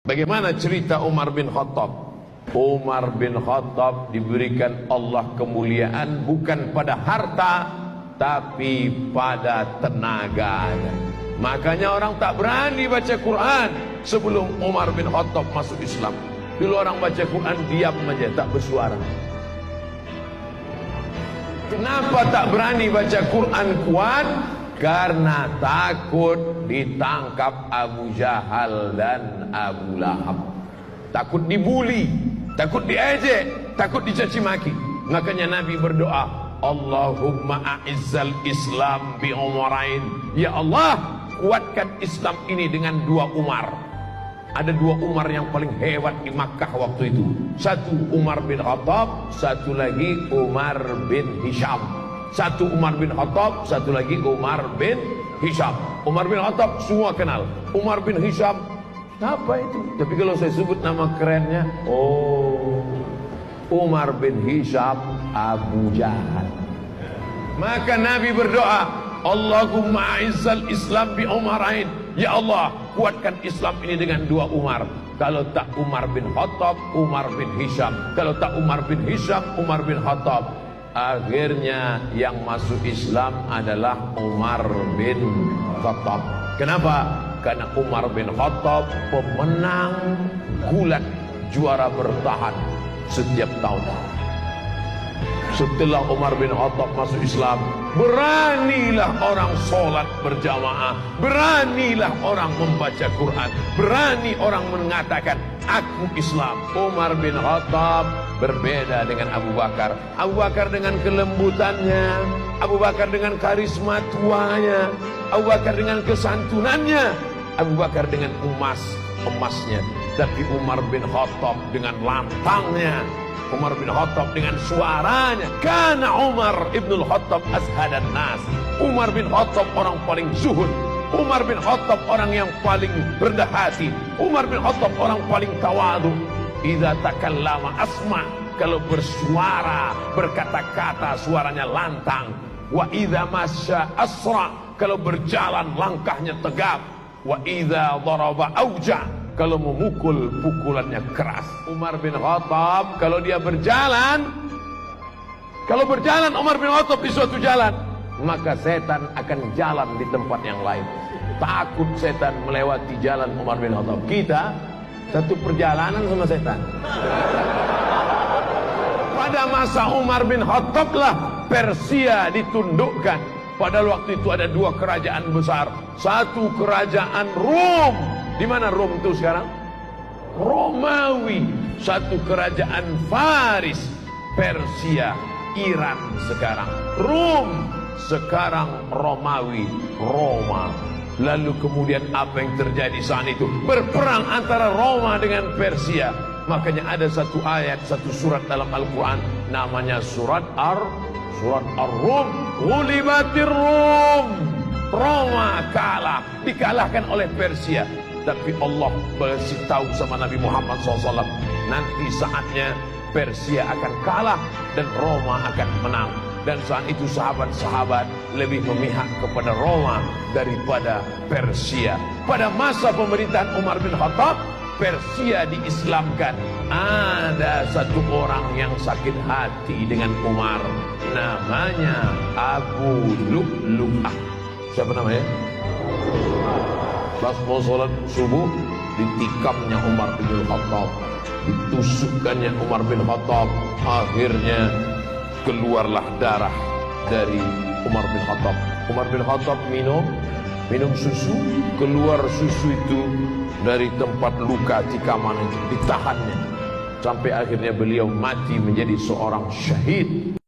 Bagaimana cerita Umar bin Khattab? Umar bin Khattab diberikan Allah kemuliaan bukan pada harta, tapi pada tenaga. Makanya orang tak berani baca Quran sebelum Umar bin Khattab masuk Islam. Dulu orang baca Quran diam aja, tak bersuara. Kenapa tak berani baca Quran kuat? Karena takut ditangkap Abu Jahal dan Abu Lahab. Takut dibuli, takut diejek, takut dicaci maki. Makanya Nabi berdoa, Allahumma a'izzal Islam bi Umarain. Ya Allah, kuatkan Islam ini dengan dua Umar. Ada dua Umar yang paling hebat di Makkah waktu itu. Satu Umar bin Khattab, satu lagi Umar bin Hisham. Satu Umar bin Khattab, satu lagi Umar bin Hisham. Umar bin Khattab semua kenal. Umar bin Hisham, apa itu? Tapi kalau saya sebut nama kerennya, oh, Umar bin Hisham Abu Jahal. Maka Nabi berdoa, Allahumma a'izzal Islam bi Umarain. Ya Allah, kuatkan Islam ini dengan dua Umar. Kalau tak Umar bin Khattab, Umar bin Hisham. Kalau tak Umar bin Hisham, Umar bin Khattab. Akhirnya yang masuk Islam adalah Umar bin Khattab. Kenapa? Karena Umar bin Khattab pemenang gulat, juara bertahan setiap tahun. Setelah Umar bin Khattab masuk Islam, beranilah orang sholat berjamaah, beranilah orang membaca Quran, berani orang mengatakan aku Islam. Umar bin Khattab berbeda dengan Abu Bakar. Abu Bakar dengan kelembutannya, Abu Bakar dengan karisma tuanya, Abu Bakar dengan kesantunannya, Abu Bakar dengan emasnya. Tapi Umar bin Khattab dengan lantangnya, Umar bin Khattab dengan suaranya. Karena Umar ibnul Khattab azhadan nas. Umar bin Khattab orang paling zuhud. Umar bin Khattab orang yang paling rendah hati. Umar bin Khattab orang paling tawadu. Idza takallama asma, kalau bersuara, berkata-kata suaranya lantang. Wa idza masya asra, kalau berjalan langkahnya tegap. Wa idza daraba auja, kalau memukul pukulannya keras. Umar bin Khattab kalau dia berjalan, Umar bin Khattab di suatu jalan, maka setan akan jalan di tempat yang lain. Takut setan melewati jalan Umar bin Khattab. Kita satu perjalanan sama setan. Pada masa Umar bin Khattab lah Persia ditundukkan. Padahal waktu itu ada dua kerajaan besar. Satu kerajaan Rom. Di mana Rom itu sekarang? Romawi. Satu kerajaan Faris, Persia, Iran sekarang. Rom sekarang Romawi, Roma. Lalu kemudian apa yang terjadi saat itu? Berperang antara Roma dengan Persia. Makanya ada satu ayat, satu surat dalam Al-Quran, namanya surat Ar-Rum. Ghulibatir Rum. Roma kalah, dikalahkan oleh Persia. Tapi Allah beritahu tahu sama Nabi Muhammad SAW, nanti saatnya Persia akan kalah dan Roma akan menang. Dan saat itu sahabat-sahabat lebih memihak kepada Roma daripada Persia. Pada masa pemerintahan Umar bin Khattab, Persia diislamkan. Ada satu orang yang sakit hati dengan Umar, namanya Abu Lu'lu'ah. Siapa namanya? Pas mau sholat subuh, ditikamnya Umar bin Khattab, ditusukkannya Umar bin Khattab. Akhirnya keluarlah darah dari Umar bin Khattab. Umar bin Khattab minum susu, keluar susu itu dari tempat luka tikaman itu, ditahannya sampai akhirnya beliau mati menjadi seorang syahid.